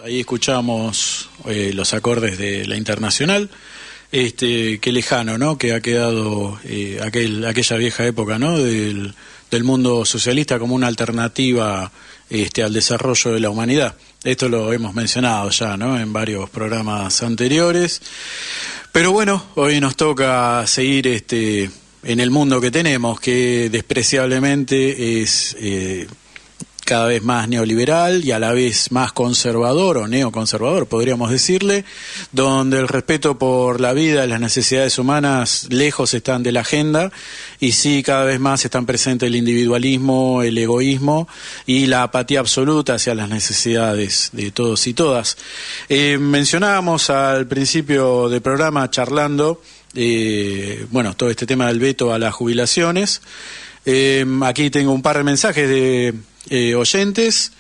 Ahí escuchamos los acordes de la Internacional, qué lejano, ¿no? Que ha quedado aquella vieja época, ¿no? Del mundo socialista como una alternativa al desarrollo de la humanidad. Esto lo hemos mencionado ya, ¿no? En varios programas anteriores. Pero bueno, hoy nos toca seguir en el mundo que tenemos, que despreciablemente es cada vez más neoliberal y a la vez más conservador o neoconservador, podríamos decirle, donde el respeto por la vida y las necesidades humanas lejos están de la agenda y sí cada vez más están presentes el individualismo, el egoísmo y la apatía absoluta hacia las necesidades de todos y todas. Mencionábamos al principio del programa charlando, todo este tema del veto a las jubilaciones. Aquí tengo un par de mensajes de oyentes.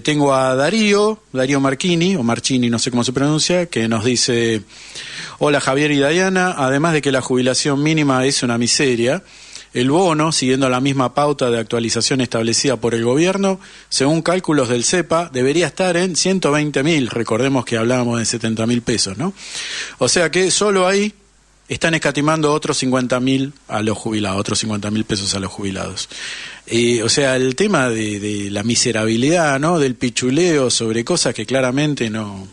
Tengo a Darío Marchini, o Marchini, no sé cómo se pronuncia, que nos dice: hola Javier y Dayana, además de que la jubilación mínima es una miseria, el bono, siguiendo la misma pauta de actualización establecida por el gobierno, según cálculos del CEPA, debería estar en 120.000, recordemos que hablábamos de 70.000 pesos, ¿no? O sea que solo ahí están escatimando otros 50.000 a los jubilados, otros 50.000 pesos a los jubilados. O sea, el tema de la miserabilidad, ¿no? Del pichuleo sobre cosas que claramente no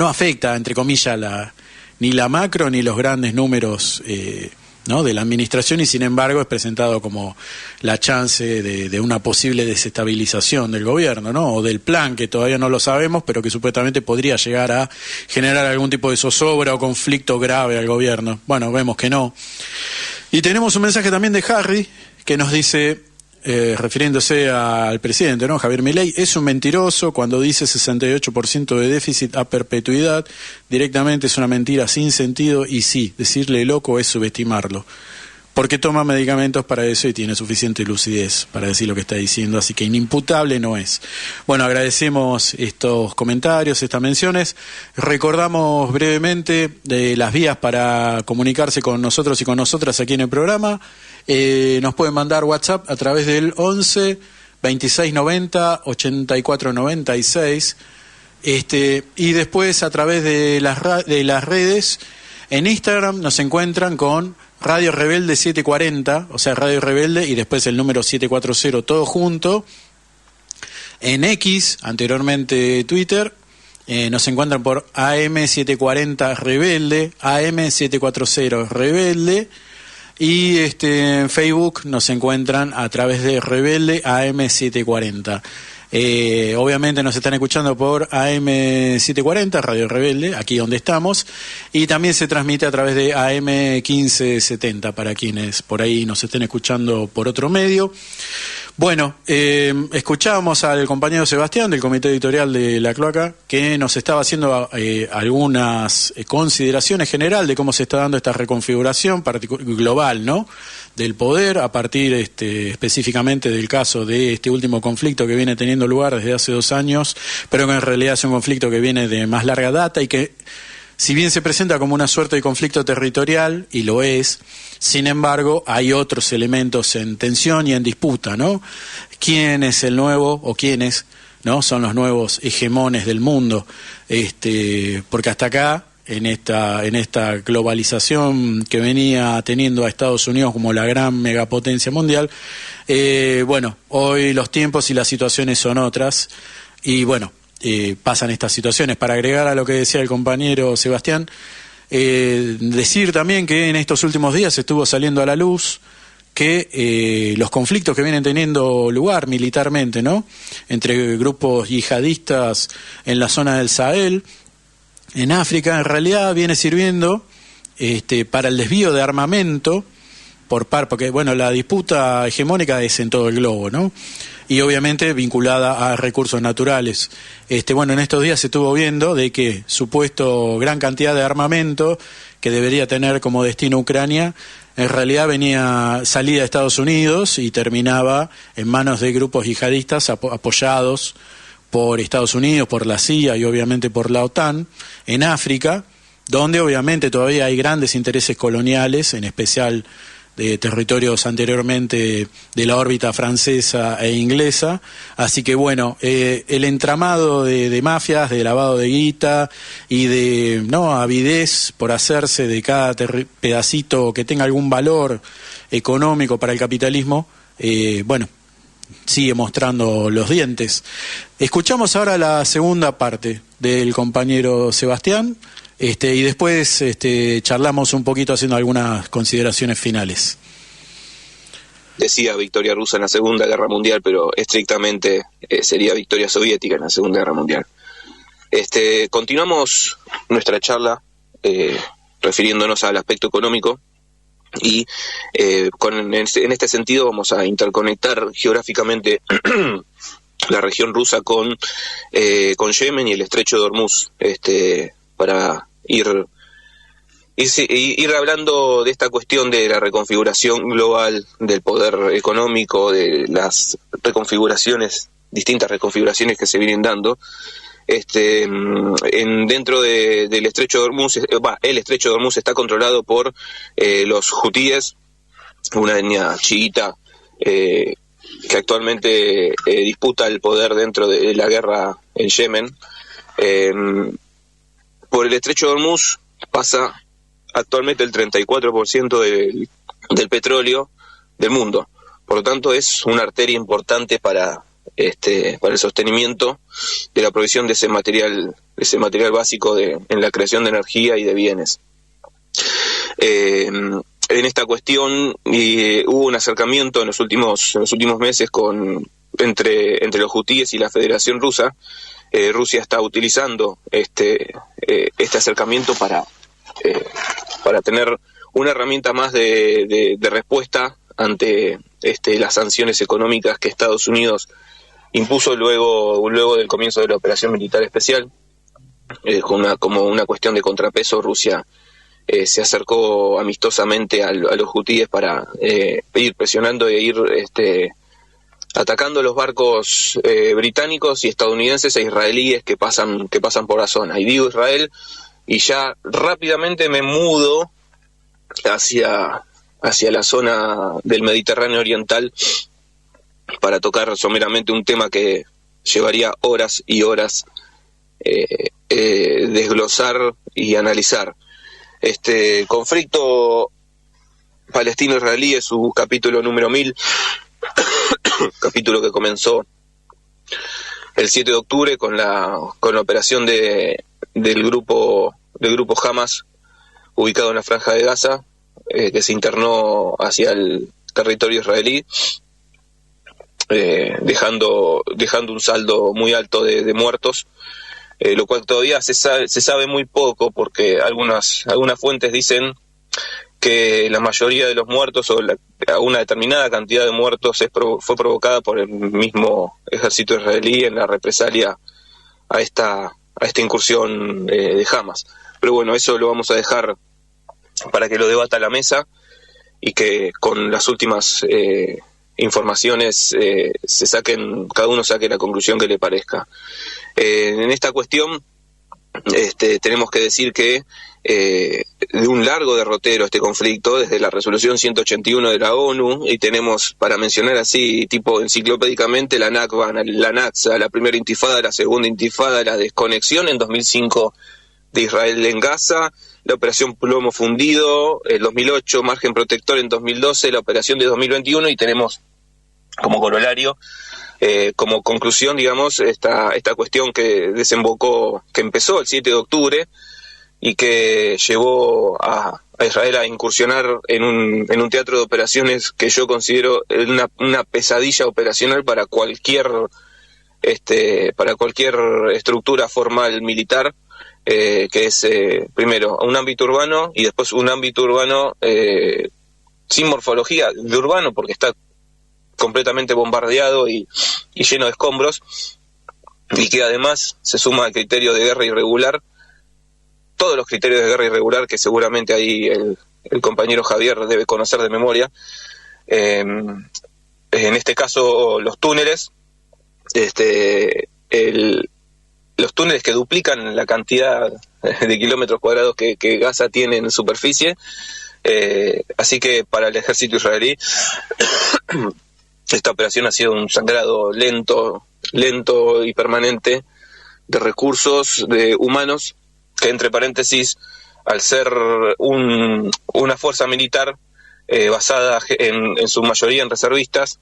afecta, entre comillas, ni la macro ni los grandes números ¿no? de la administración, y sin embargo es presentado como la chance de una posible desestabilización del gobierno, ¿no? O del plan, que todavía no lo sabemos, pero que supuestamente podría llegar a generar algún tipo de zozobra o conflicto grave al gobierno. Bueno, vemos que no. Y tenemos un mensaje también de Harry, que nos dice, refiriéndose al presidente, ¿no? Javier Milei, es un mentiroso cuando dice 68% de déficit a perpetuidad, directamente es una mentira sin sentido, y sí, decirle loco es subestimarlo, porque toma medicamentos para eso y tiene suficiente lucidez para decir lo que está diciendo, así que inimputable no es. Bueno, agradecemos estos comentarios, estas menciones. Recordamos brevemente las vías para comunicarse con nosotros y con nosotras aquí en el programa. Nos pueden mandar WhatsApp a través del 11 26 90 84 96, y después a través de las redes. En Instagram nos encuentran con Radio Rebelde 740, o sea, Radio Rebelde y después el número 740, todo junto. En X, anteriormente Twitter, nos encuentran por AM740 Rebelde, AM740 Rebelde. Y en Facebook nos encuentran a través de Rebelde AM740. Obviamente nos están escuchando por AM740, Radio Rebelde, aquí donde estamos, y también se transmite a través de AM1570 para quienes por ahí nos estén escuchando por otro medio. Bueno, escuchábamos al compañero Sebastián del comité editorial de La Cloaca, que nos estaba haciendo algunas consideraciones general de cómo se está dando esta reconfiguración global, ¿no?, del poder, a partir específicamente del caso de este último conflicto que viene teniendo lugar desde hace 2 años, pero que en realidad es un conflicto que viene de más larga data y que, si bien se presenta como una suerte de conflicto territorial, y lo es, sin embargo, hay otros elementos en tensión y en disputa, ¿no? ¿Quién es el nuevo o quiénes, ¿no?, son los nuevos hegemones del mundo? Porque hasta acá, en esta globalización que venía teniendo a Estados Unidos como la gran megapotencia mundial, hoy los tiempos y las situaciones son otras, y pasan estas situaciones. Para agregar a lo que decía el compañero Sebastián, decir también que en estos últimos días estuvo saliendo a la luz que los conflictos que vienen teniendo lugar militarmente, ¿no?, entre grupos yihadistas en la zona del Sahel, en África, en realidad viene sirviendo para el desvío de armamento porque la disputa hegemónica es en todo el globo, ¿no?, y obviamente vinculada a recursos naturales. En estos días se estuvo viendo de que supuesto gran cantidad de armamento que debería tener como destino Ucrania, en realidad salía de Estados Unidos y terminaba en manos de grupos yihadistas apoyados por Estados Unidos, por la CIA y obviamente por la OTAN, en África, donde obviamente todavía hay grandes intereses coloniales, en especial de territorios anteriormente de la órbita francesa e inglesa. Así que bueno, el entramado de mafias, de lavado de guita y de avidez por hacerse de cada pedacito que tenga algún valor económico para el capitalismo, sigue mostrando los dientes. Escuchamos ahora la segunda parte del compañero Sebastián, y después charlamos un poquito haciendo algunas consideraciones finales. Decía victoria rusa en la Segunda Guerra Mundial, pero estrictamente sería victoria soviética en la Segunda Guerra Mundial. Continuamos nuestra charla refiriéndonos al aspecto económico y en este sentido vamos a interconectar geográficamente la región rusa con Yemen y el estrecho de Hormuz, para ir hablando de esta cuestión de la reconfiguración global del poder económico, de las distintas reconfiguraciones que se vienen dando. Dentro del estrecho de Hormuz, el estrecho de Hormuz está controlado por los hutíes, una etnia chiita que actualmente disputa el poder dentro de la guerra en Yemen. Por el estrecho de Hormuz pasa actualmente el 34% del petróleo del mundo. Por lo tanto, es una arteria importante para el sostenimiento de la provisión de ese material básico en la creación de energía y de bienes. En esta cuestión hubo un acercamiento en los últimos meses entre los hutíes y la Federación Rusa. Rusia está utilizando este acercamiento para tener una herramienta más de respuesta ante las sanciones económicas que Estados Unidos impuso luego del comienzo de la operación militar especial. Como una cuestión de contrapeso, Rusia se acercó amistosamente a los hutíes para ir presionando e ir atacando los barcos británicos y estadounidenses e israelíes que pasan por la zona. Y digo Israel, y ya rápidamente me mudo hacia la zona del Mediterráneo Oriental para tocar someramente un tema que llevaría horas y horas desglosar y analizar. Este conflicto palestino-israelí es su capítulo número 1000, capítulo que comenzó el 7 de octubre con la operación del grupo Hamas ubicado en la Franja de Gaza, que se internó hacia el territorio israelí, dejando un saldo muy alto de muertos, lo cual todavía se sabe muy poco, porque algunas fuentes dicen que la mayoría de los muertos o una determinada cantidad de muertos fue provocada por el mismo ejército israelí en la represalia a esta incursión de Hamas. Pero bueno, eso lo vamos a dejar para que lo debata la mesa y que con las últimas informaciones cada uno saque la conclusión que le parezca. En esta cuestión tenemos que decir que de un largo derrotero este conflicto, desde la resolución 181 de la ONU, y tenemos, para mencionar así, tipo enciclopédicamente, la Nakba, la Naksa, la primera intifada, la segunda intifada, la desconexión en 2005 de Israel en Gaza, la operación Plomo Fundido, el 2008, margen protector en 2012, la operación de 2021, y tenemos como corolario, como conclusión, digamos, esta cuestión que empezó el 7 de octubre y que llevó a Israel a incursionar en un teatro de operaciones que yo considero una pesadilla operacional para cualquier estructura formal militar, que es primero un ámbito urbano y después un ámbito urbano sin morfología de urbano, porque está completamente bombardeado y lleno de escombros, y que además se suma al criterio de guerra irregular, todos los criterios de guerra irregular que seguramente ahí el compañero Javier debe conocer de memoria. En este caso, los túneles, los túneles que duplican la cantidad de kilómetros cuadrados que Gaza tiene en superficie, Así que para el ejército israelí esta operación ha sido un sangrado lento y permanente de recursos humanos, que entre paréntesis, al ser una fuerza militar basada en su mayoría en reservistas,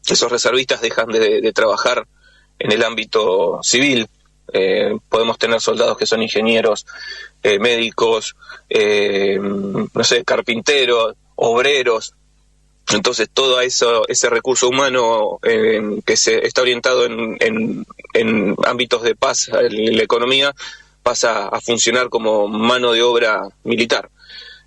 esos reservistas dejan de trabajar en el ámbito civil. Podemos tener soldados que son ingenieros, médicos, no sé, carpinteros, obreros. Entonces todo ese recurso humano que se está orientado en ámbitos de paz en la economía pasa a funcionar como mano de obra militar.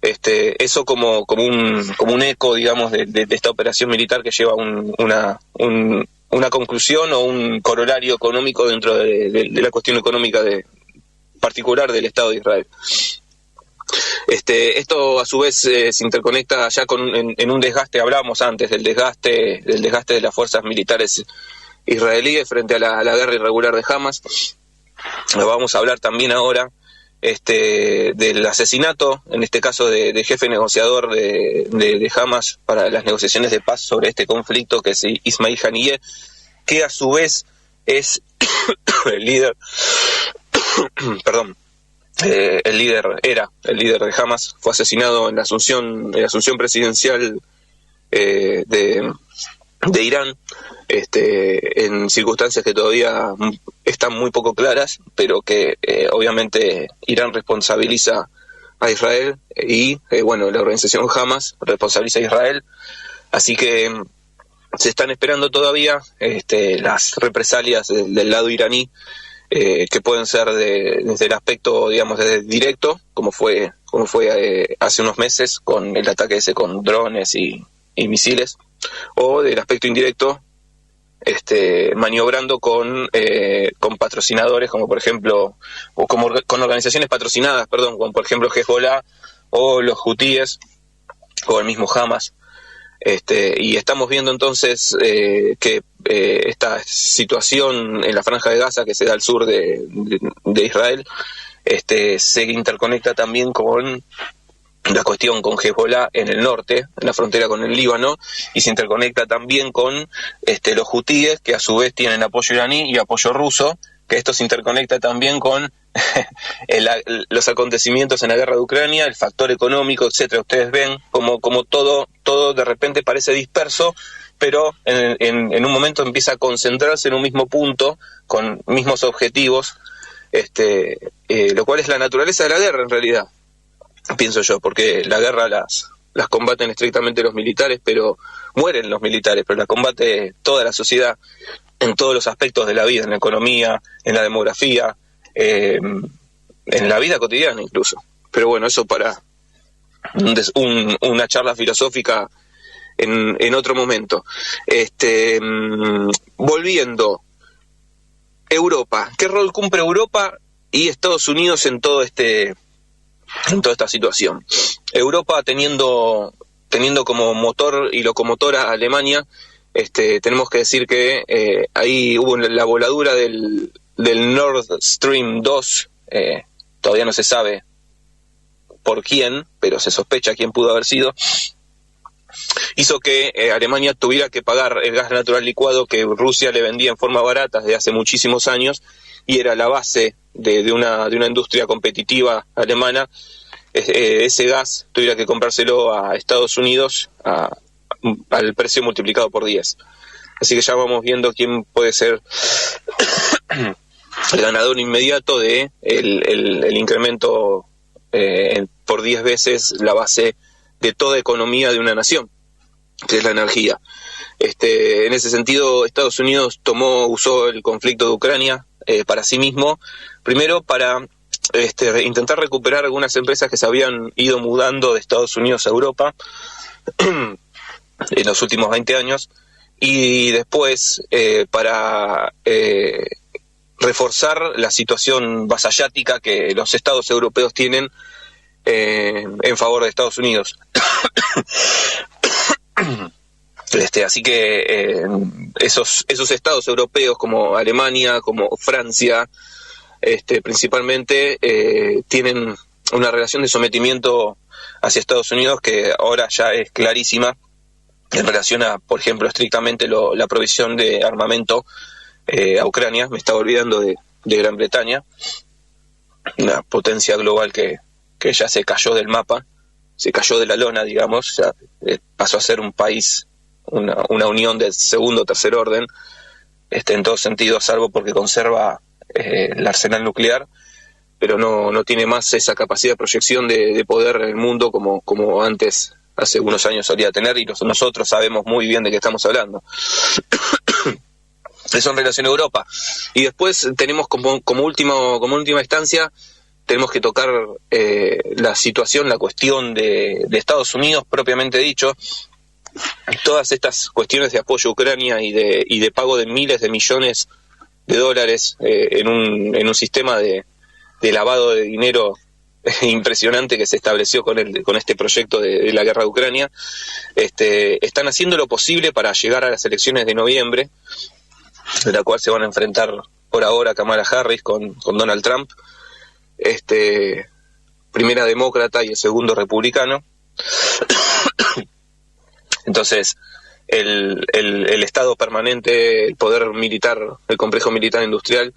Eso como un eco, digamos, de esta operación militar que lleva una conclusión o un corolario económico dentro de la cuestión económica particular del Estado de Israel. Esto a su vez se interconecta ya en un desgaste. Hablábamos antes del desgaste de las fuerzas militares israelíes frente a la guerra irregular de Hamas. Vamos a hablar también ahora del asesinato, en este caso de jefe negociador de Hamas para las negociaciones de paz sobre este conflicto, que es Ismail Haniyeh, que a su vez es el líder era el líder de Hamas. Fue asesinado en la asunción presidencial de Irán, en circunstancias que todavía están muy poco claras, pero que obviamente Irán responsabiliza a Israel y la organización Hamas responsabiliza a Israel, así que se están esperando todavía las represalias del lado iraní, que pueden ser desde el aspecto, digamos, desde directo, como fue hace unos meses con el ataque ese con drones y misiles, o del aspecto indirecto, maniobrando con patrocinadores, como por ejemplo, o con organizaciones patrocinadas, como por ejemplo Hezbollah o los hutíes o el mismo Hamas. Y estamos viendo entonces que esta situación en la Franja de Gaza, que se da al sur de Israel, se interconecta también con la cuestión con Hezbollah en el norte, en la frontera con el Líbano, y se interconecta también con los hutíes, que a su vez tienen apoyo iraní y apoyo ruso, que esto se interconecta también con los acontecimientos en la guerra de Ucrania, el factor económico, etcétera. Ustedes ven como todo de repente parece disperso, pero en un momento empieza a concentrarse en un mismo punto, con mismos objetivos, lo cual es la naturaleza de la guerra en realidad, pienso yo, porque la guerra las combaten estrictamente los militares, pero mueren los militares, pero la combate toda la sociedad en todos los aspectos de la vida, en la economía, en la demografía, en la vida cotidiana incluso. Pero bueno, eso para una charla filosófica en otro momento. Volviendo, Europa, ¿qué rol cumple Europa y Estados Unidos en toda esta situación? Europa teniendo como motor y locomotora a Alemania. Tenemos que decir que ahí hubo la voladura del Nord Stream 2, todavía no se sabe por quién, pero se sospecha quién pudo haber sido. Hizo que Alemania tuviera que pagar el gas natural licuado que Rusia le vendía en forma barata desde hace muchísimos años, y era la base de una industria competitiva alemana. Ese gas tuviera que comprárselo a Estados Unidos al precio multiplicado por 10. Así que ya vamos viendo quién puede ser el ganador inmediato de el incremento por 10 veces la base de toda economía de una nación, que es la energía. En ese sentido, Estados Unidos usó el conflicto de Ucrania para sí mismo, primero para intentar recuperar algunas empresas que se habían ido mudando de Estados Unidos a Europa en los últimos 20 años, y después para reforzar la situación vasallática que los estados europeos tienen en favor de Estados Unidos. Así que esos estados europeos como Alemania, como Francia, principalmente tienen una relación de sometimiento hacia Estados Unidos que ahora ya es clarísima en relación a, por ejemplo, estrictamente la provisión de armamento a Ucrania. Me estaba olvidando de Gran Bretaña, una potencia global que ya se cayó del mapa, se cayó de la lona, digamos, ya pasó a ser un país, una unión de segundo o tercer orden, en todos sentidos, salvo porque conserva el arsenal nuclear, pero no tiene más esa capacidad de proyección de poder en el mundo como antes, hace unos años solía tener, y nosotros sabemos muy bien de qué estamos hablando. Eso en relación a Europa. Y después tenemos como última instancia, tenemos que tocar la situación, la cuestión de Estados Unidos propiamente dicho. Todas estas cuestiones de apoyo a Ucrania y de pago de miles de millones de dólares en un sistema de lavado de dinero impresionante que se estableció con este proyecto de la guerra de Ucrania, están haciendo lo posible para llegar a las elecciones de noviembre, de la cual se van a enfrentar por ahora Kamala Harris con Donald Trump, primera demócrata y el segundo republicano. Entonces el Estado permanente, el poder militar, el complejo militar industrial,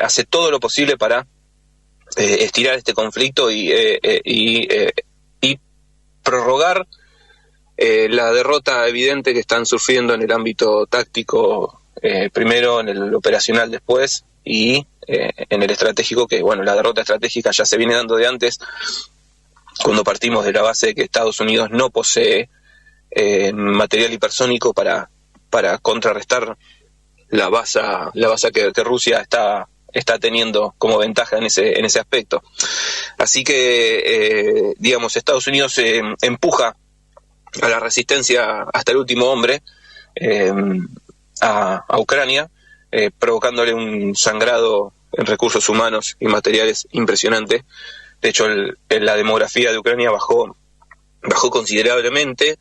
hace todo lo posible para estirar este conflicto y prorrogar la derrota evidente que están sufriendo en el ámbito táctico, primero en el operacional después, y en el estratégico, que bueno, la derrota estratégica ya se viene dando de antes, cuando partimos de la base de que Estados Unidos no posee material hipersónico para contrarrestar la base que Rusia está teniendo como ventaja en ese aspecto. Así que, digamos, Estados Unidos empuja a la resistencia hasta el último hombre a Ucrania, provocándole un sangrado en recursos humanos y materiales impresionante. De hecho, la demografía de Ucrania bajó considerablemente.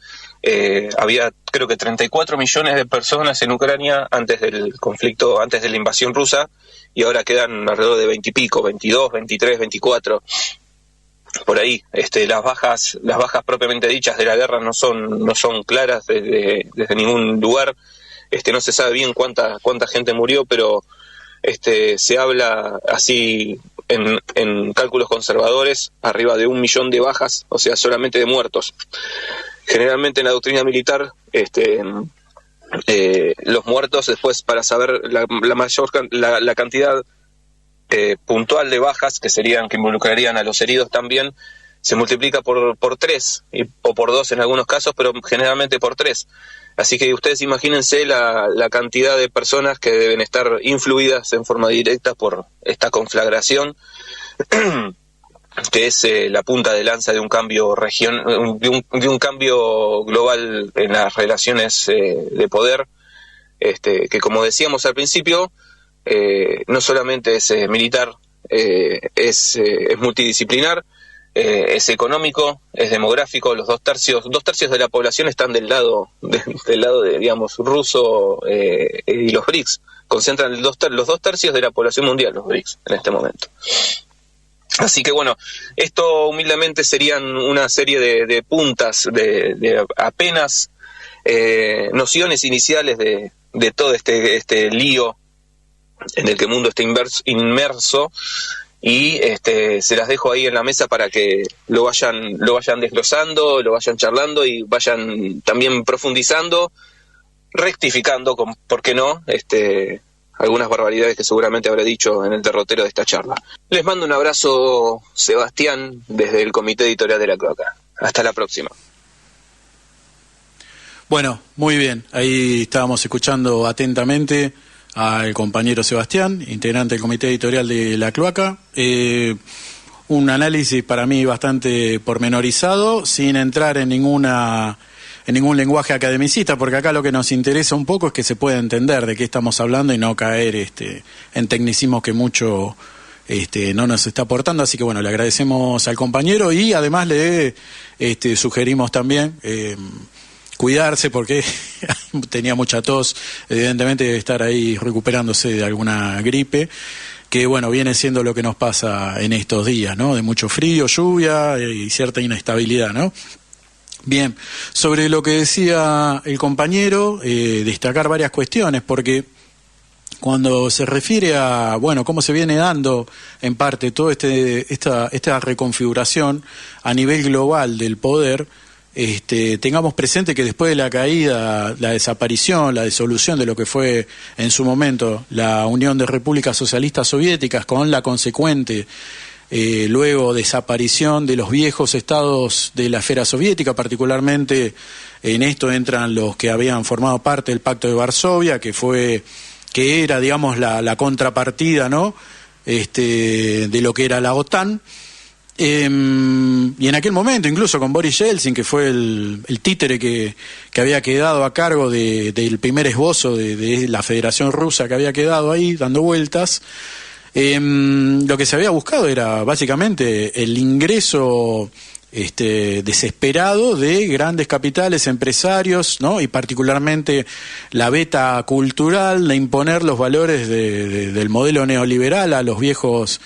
Había creo que 34 millones de personas en Ucrania antes del conflicto, antes de la invasión rusa, y ahora quedan alrededor de 20 y pico, 22, 23, 24, por ahí. Las bajas propiamente dichas de la guerra no son claras desde ningún lugar. No se sabe bien cuánta gente murió, pero se habla así en cálculos conservadores, arriba de 1 millón de bajas, o sea, solamente de muertos. Generalmente en la doctrina militar, los muertos, después, para saber la cantidad puntual de bajas que involucrarían a los heridos también, se multiplica por 3 o por 2 en algunos casos, pero generalmente por 3. Así que ustedes imagínense la cantidad de personas que deben estar influidas en forma directa por esta conflagración, que es la punta de lanza de un cambio de un cambio global en las relaciones de poder, que, como decíamos al principio, no solamente es militar, es multidisciplinar, es económico, es demográfico. Los dos tercios de la población están del lado de digamos, ruso, y los BRICS concentran los 2 tercios de la población mundial, los BRICS, en este momento. Así que bueno, esto humildemente serían una serie de puntas, de apenas nociones iniciales de todo este lío en el que el mundo está inmerso, y se las dejo ahí en la mesa para que lo vayan desglosando, lo vayan charlando y vayan también profundizando, rectificando, ¿por qué no?, algunas barbaridades que seguramente habré dicho en el derrotero de esta charla. Les mando un abrazo, Sebastián, desde el Comité Editorial de La Cloaca. Hasta la próxima. Bueno, muy bien. Ahí estábamos escuchando atentamente al compañero Sebastián, integrante del Comité Editorial de La Cloaca. Un análisis para mí bastante pormenorizado, sin entrar en ningún lenguaje academicista, porque acá lo que nos interesa un poco es que se pueda entender de qué estamos hablando y no caer en tecnicismos que mucho no nos está aportando. Así que bueno, le agradecemos al compañero y además le sugerimos también cuidarse, porque tenía mucha tos, evidentemente debe estar ahí recuperándose de alguna gripe, que bueno, viene siendo lo que nos pasa en estos días, ¿no? De mucho frío, lluvia y cierta inestabilidad, ¿no? Bien, sobre lo que decía el compañero, destacar varias cuestiones, porque cuando se refiere a, bueno, cómo se viene dando en parte toda esta reconfiguración a nivel global del poder, tengamos presente que después de la caída, la desaparición, la disolución de lo que fue en su momento la Unión de Repúblicas Socialistas Soviéticas, con la consecuente luego desaparición de los viejos estados de la esfera soviética, particularmente en esto entran los que habían formado parte del Pacto de Varsovia, que era, digamos, la contrapartida, ¿no? De lo que era la OTAN. Y en aquel momento, incluso con Boris Yeltsin, que fue el títere que había quedado a cargo del primer esbozo de la Federación Rusa, que había quedado ahí dando vueltas, lo que se había buscado era básicamente el ingreso desesperado de grandes capitales, empresarios, ¿no? Y particularmente la beta cultural de imponer los valores del modelo neoliberal a los viejos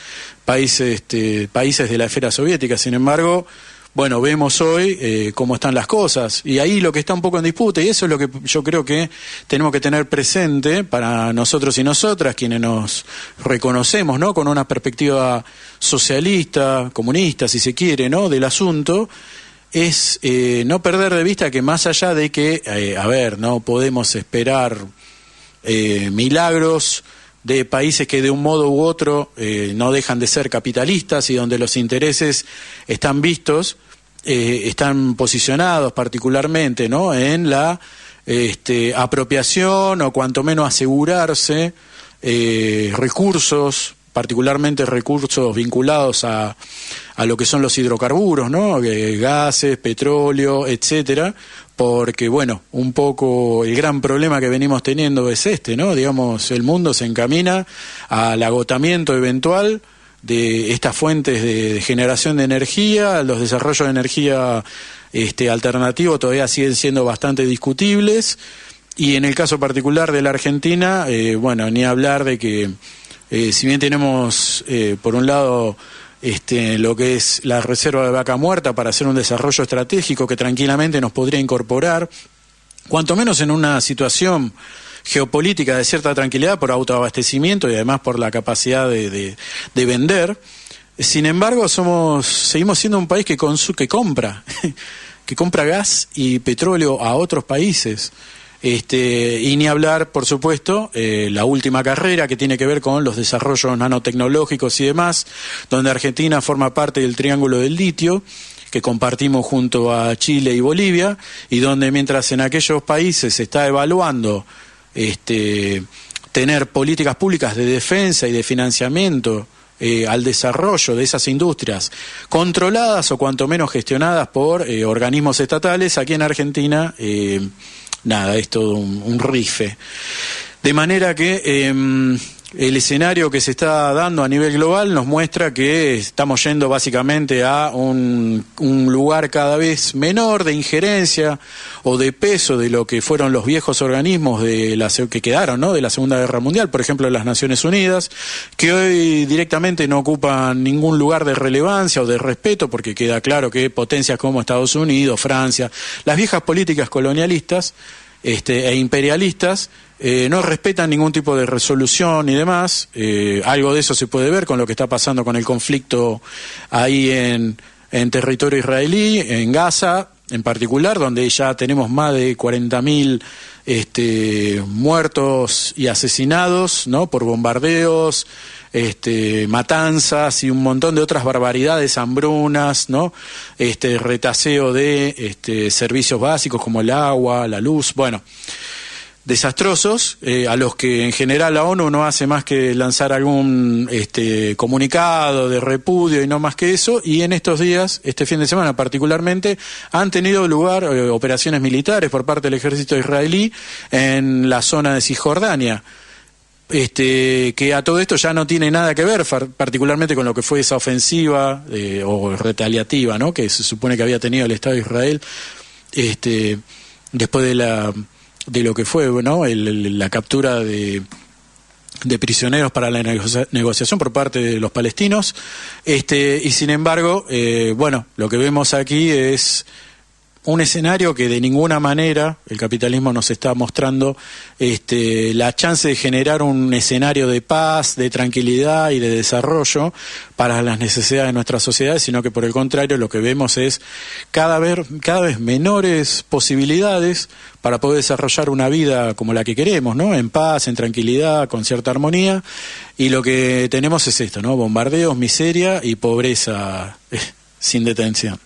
países de la esfera soviética. Sin embargo, bueno, vemos hoy cómo están las cosas, y ahí lo que está un poco en disputa, y eso es lo que yo creo que tenemos que tener presente para nosotros y nosotras, quienes nos reconocemos, ¿no? Con una perspectiva socialista, comunista, si se quiere, ¿no? Del asunto, es no perder de vista que más allá de que, no podemos esperar milagros de países que de un modo u otro no dejan de ser capitalistas y donde los intereses están vistos, están posicionados particularmente, ¿no? En la apropiación o cuanto menos asegurarse recursos, particularmente recursos vinculados a lo que son los hidrocarburos, ¿no? Gases, petróleo, etcétera, porque bueno, un poco el gran problema que venimos teniendo es ¿no? Digamos, el mundo se encamina al agotamiento eventual de estas fuentes de generación de energía. Los desarrollos de energía alternativos todavía siguen siendo bastante discutibles, y en el caso particular de la Argentina, ni hablar de que si bien tenemos por un lado lo que es la reserva de vaca muerta para hacer un desarrollo estratégico que tranquilamente nos podría incorporar, cuanto menos en una situación geopolítica de cierta tranquilidad por autoabastecimiento y además por la capacidad de vender. Sin embargo, seguimos siendo un país que compra gas y petróleo a otros países. Y ni hablar, por supuesto, la última carrera que tiene que ver con los desarrollos nanotecnológicos y demás, donde Argentina forma parte del Triángulo del Litio, que compartimos junto a Chile y Bolivia, y donde mientras en aquellos países se está evaluando tener políticas públicas de defensa y de financiamiento al desarrollo de esas industrias controladas o cuanto menos gestionadas por organismos estatales, aquí en Argentina es todo un rife. De manera que el escenario que se está dando a nivel global nos muestra que estamos yendo básicamente a un lugar cada vez menor de injerencia o de peso de lo que fueron los viejos organismos que quedaron, ¿no? De la Segunda Guerra Mundial, por ejemplo las Naciones Unidas, que hoy directamente no ocupan ningún lugar de relevancia o de respeto, porque queda claro que potencias como Estados Unidos, Francia, las viejas políticas colonialistas e imperialistas no respetan ningún tipo de resolución y demás. Algo de eso se puede ver con lo que está pasando con el conflicto ahí en territorio israelí, en Gaza en particular, donde ya tenemos más de 40.000 muertos y asesinados, ¿no? Por bombardeos, matanzas y un montón de otras barbaridades, hambrunas, ¿no? Retaseo de servicios básicos como el agua, la luz, bueno, desastrosos, a los que en general la ONU no hace más que lanzar algún comunicado de repudio y no más que eso, y en estos días, este fin de semana particularmente, han tenido lugar operaciones militares por parte del ejército israelí en la zona de Cisjordania, que a todo esto ya no tiene nada que ver particularmente con lo que fue esa ofensiva o retaliativa, ¿no? Que se supone que había tenido el Estado de Israel después de lo que fue, ¿no? La captura de prisioneros para la negociación por parte de los palestinos, y sin embargo, bueno, lo que vemos aquí es un escenario que de ninguna manera el capitalismo nos está mostrando la chance de generar un escenario de paz, de tranquilidad y de desarrollo para las necesidades de nuestras sociedades, sino que por el contrario lo que vemos es cada vez menores posibilidades para poder desarrollar una vida como la que queremos, ¿no? En paz, en tranquilidad, con cierta armonía, y lo que tenemos es esto, ¿no? Bombardeos, miseria y pobreza sin detención.